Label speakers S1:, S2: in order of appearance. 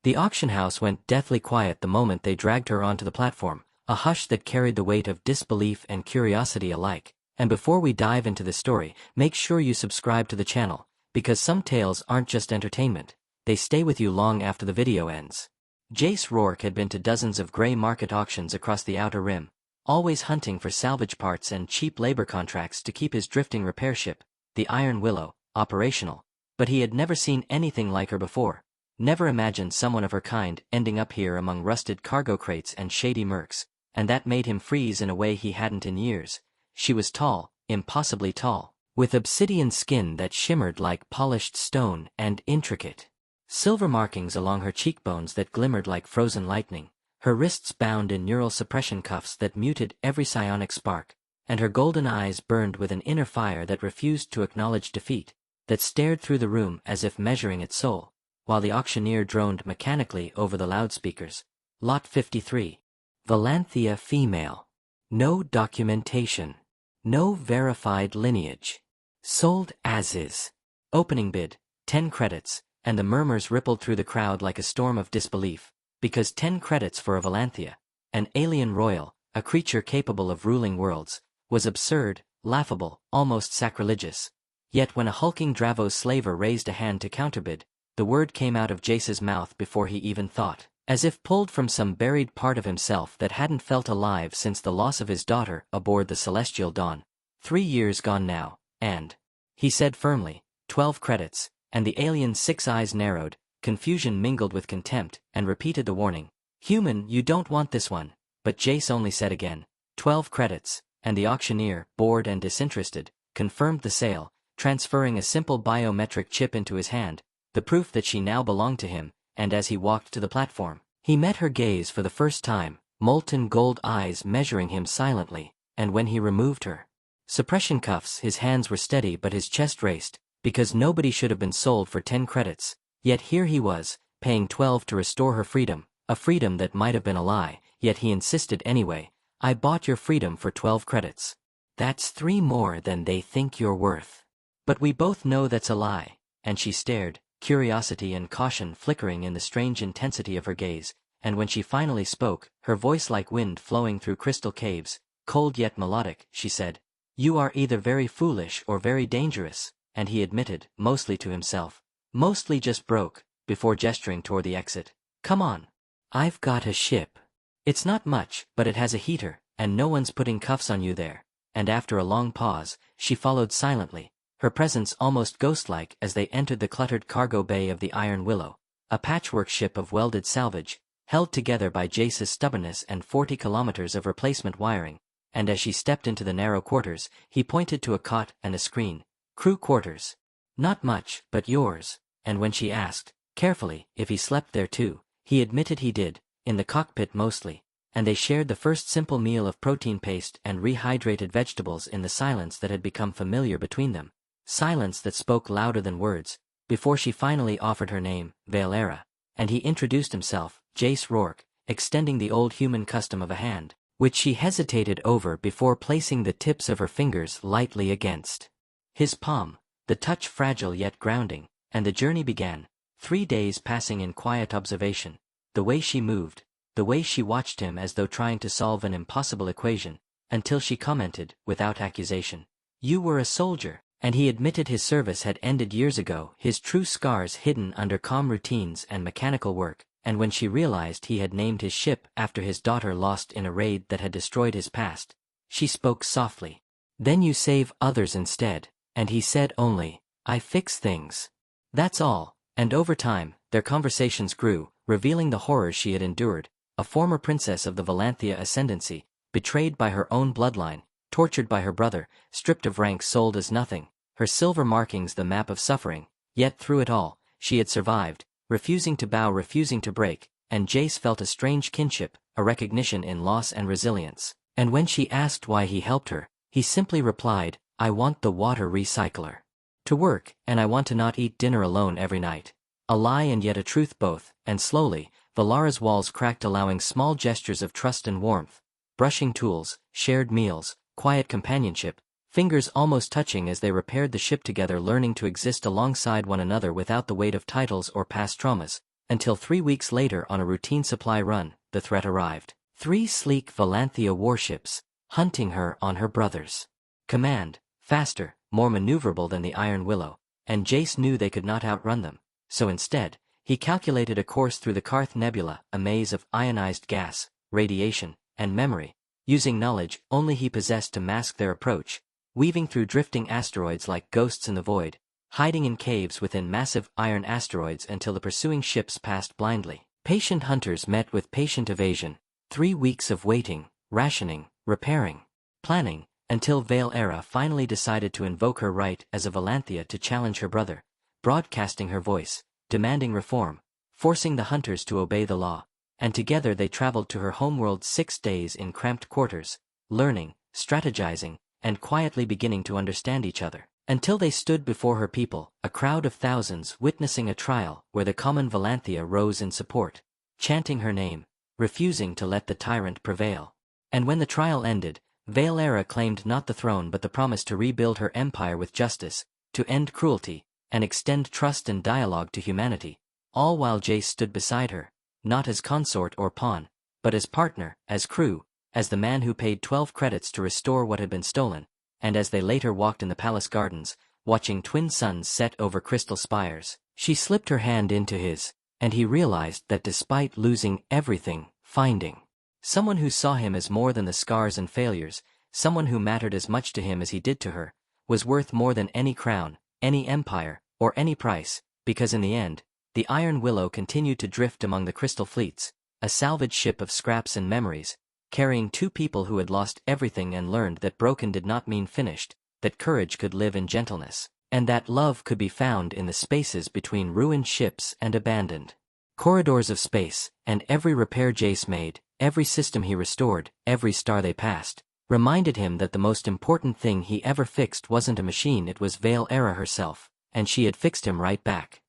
S1: The auction house went deathly quiet the moment they dragged her onto the platform, a hush that carried the weight of disbelief and curiosity alike. And before we dive into the story, make sure you subscribe to the channel, because some tales aren't just entertainment, they stay with you long after the video ends. Jace Rourke had been to dozens of gray market auctions across the Outer Rim, always hunting for salvage parts and cheap labor contracts to keep his drifting repair ship, the Iron Willow, operational. But he had never seen anything like her before, never imagined someone of her kind ending up here among rusted cargo crates and shady mercs, and that made him freeze in a way he hadn't in years. She was tall, impossibly tall, with obsidian skin that shimmered like polished stone and intricate silver markings along her cheekbones that glimmered like frozen lightning, her wrists bound in neural suppression cuffs that muted every psionic spark, and her golden eyes burned with an inner fire that refused to acknowledge defeat, that stared through the room as if measuring its soul, while the auctioneer droned mechanically over the loudspeakers. Lot 53. Valanthia female. No documentation. No verified lineage. Sold as is. Opening bid, 10 credits, and the murmurs rippled through the crowd like a storm of disbelief, because 10 credits for a Valanthia, an alien royal, a creature capable of ruling worlds, was absurd, laughable, almost sacrilegious. Yet when a hulking Dravos slaver raised a hand to counterbid, the word came out of Jace's mouth before he even thought, as if pulled from some buried part of himself that hadn't felt alive since the loss of his daughter aboard the Celestial Dawn. 3 years gone now, and, he said firmly, 12 credits, and the alien's 6 eyes narrowed, confusion mingled with contempt, and repeated the warning. Human, you don't want this one. But Jace only said again, 12 credits, and the auctioneer, bored and disinterested, confirmed the sale, transferring a simple biometric chip into his hand, the proof that she now belonged to him. And as he walked to the platform, he met her gaze for the first time, molten gold eyes measuring him silently, and when he removed her suppression cuffs, his hands were steady but his chest raced, because nobody should have been sold for 10 credits, yet here he was, paying 12 to restore her freedom, a freedom that might have been a lie, yet he insisted anyway. I bought your freedom for 12 credits. That's 3 more than they think you're worth. But we both know that's a lie, and she stared, curiosity and caution flickering in the strange intensity of her gaze, and when she finally spoke, her voice like wind flowing through crystal caves, cold yet melodic, she said, "You are either very foolish or very dangerous," and he admitted, mostly to himself, "Mostly just broke," before gesturing toward the exit. "Come on. I've got a ship. It's not much, but it has a heater, and no one's putting cuffs on you there." And after a long pause, she followed silently, her presence almost ghost-like as they entered the cluttered cargo bay of the Iron Willow, a patchwork ship of welded salvage, held together by Jace's stubbornness and 40 kilometers of replacement wiring. And as she stepped into the narrow quarters, he pointed to a cot and a screen. "Crew quarters. Not much, but yours." And when she asked, carefully, if he slept there too, he admitted he did, in the cockpit mostly, and they shared the first simple meal of protein paste and rehydrated vegetables in the silence that had become familiar between them, silence that spoke louder than words, before she finally offered her name, Veilara, and he introduced himself, Jace Rourke, extending the old human custom of a hand, which she hesitated over before placing the tips of her fingers lightly against his palm, the touch fragile yet grounding, and the journey began, 3 days passing in quiet observation, the way she moved, the way she watched him as though trying to solve an impossible equation, until she commented, without accusation, "You were a soldier," and he admitted his service had ended years ago, his true scars hidden under calm routines and mechanical work, and when she realized he had named his ship after his daughter lost in a raid that had destroyed his past, she spoke softly. "Then you save others instead," and he said only, "I fix things. That's all." And over time, their conversations grew, revealing the horrors she had endured, a former princess of the Valanthia ascendancy, betrayed by her own bloodline, tortured by her brother, stripped of rank, sold as nothing, her silver markings the map of suffering, yet through it all, she had survived, refusing to bow, refusing to break, and Jace felt a strange kinship, a recognition in loss and resilience. And when she asked why he helped her, he simply replied, "I want the water recycler to work, and I want to not eat dinner alone every night." A lie and yet a truth both, and slowly, Veilara's walls cracked, allowing small gestures of trust and warmth, brushing tools, shared meals, quiet companionship, fingers almost touching as they repaired the ship together, learning to exist alongside one another without the weight of titles or past traumas. until 3 weeks later on a routine supply run, the threat arrived. 3 sleek Valanthia warships, hunting her on her brother's command, faster, more maneuverable than the Iron Willow, and Jace knew they could not outrun them, so instead, he calculated a course through the Karth Nebula, a maze of ionized gas, radiation, and memory, using knowledge only he possessed to mask their approach, weaving through drifting asteroids like ghosts in the void, hiding in caves within massive iron asteroids until the pursuing ships passed blindly. Patient hunters met with patient evasion, 3 weeks of waiting, rationing, repairing, planning, until Veilara finally decided to invoke her right as a Valanthia to challenge her brother, broadcasting her voice, demanding reform, forcing the hunters to obey the law, and together they traveled to her homeworld 6 days in cramped quarters, learning, strategizing, and quietly beginning to understand each other, until they stood before her people, a crowd of thousands witnessing a trial where the common Valanthia rose in support, chanting her name, refusing to let the tyrant prevail. And when the trial ended, Veilara claimed not the throne but the promise to rebuild her empire with justice, to end cruelty, and extend trust and dialogue to humanity, all while Jace stood beside her, not as consort or pawn, but as partner, as crew, as the man who paid 12 credits to restore what had been stolen, and as they later walked in the palace gardens, watching twin suns set over crystal spires, she slipped her hand into his, and he realized that despite losing everything, finding someone who saw him as more than the scars and failures, someone who mattered as much to him as he did to her, was worth more than any crown, any empire, or any price, because in the end, the Iron Willow continued to drift among the crystal fleets, a salvage ship of scraps and memories, carrying 2 people who had lost everything and learned that broken did not mean finished, that courage could live in gentleness, and that love could be found in the spaces between ruined ships and abandoned corridors of space. And every repair Jace made, every system he restored, every star they passed, reminded him that the most important thing he ever fixed wasn't a machine, it was Veilara herself, and she had fixed him right back.